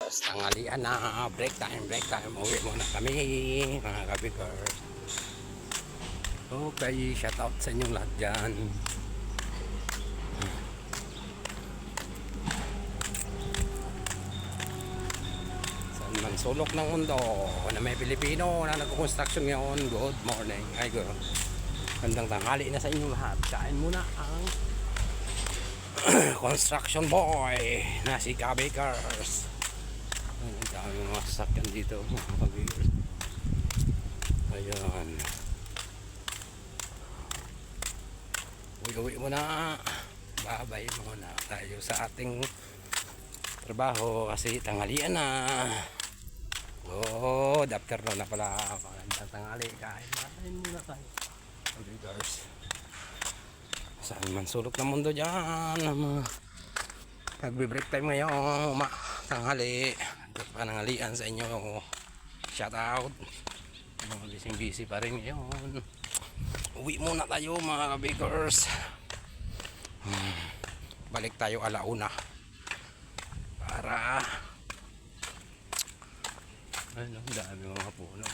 Tanghalian na, break time, uwi muna kami mga kabigor. Okay, shout out sa inyong lahat dyan. Saan man sulok ng mundo na may Pilipino na nagko-construction ngayon, good morning. Ay go, gandang tanghali na sa inyong lahat. Kain muna ang construction boy na si Kabikers. Ang daming mga sasakyan dito mga kabigor. Ayun, uwi muna, babay muna tayo sa ating trabaho kasi tanghalian na. Good afternoon na pala, magandang tanghali. Kain muna tayo kabigors. Saan man sulok ng mundo dyan, nagbe-break time ngayon, tanghali. Pananghalian sa inyo, shout out. Mga busy pa rin ngayon. Uwi muna tayo mga kabikers. Balik tayo alauna para ano, dami mga puno.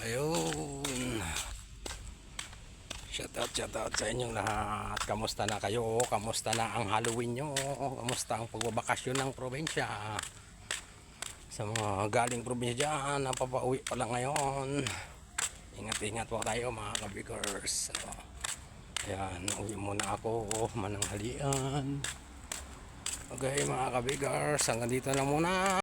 Ayun, shout out sa inyong lahat. Kamusta na kayo? Kamusta na ang Halloween nyo? Kamusta ang pagbabakasyon ng probinsya? Sa mga galing probinsya dyan, napapauwi pa lang ngayon, ingat po tayo mga kabikers. So, ayan, uwi muna ako mananghalian. Okay mga kabikers, hanggang dito na muna.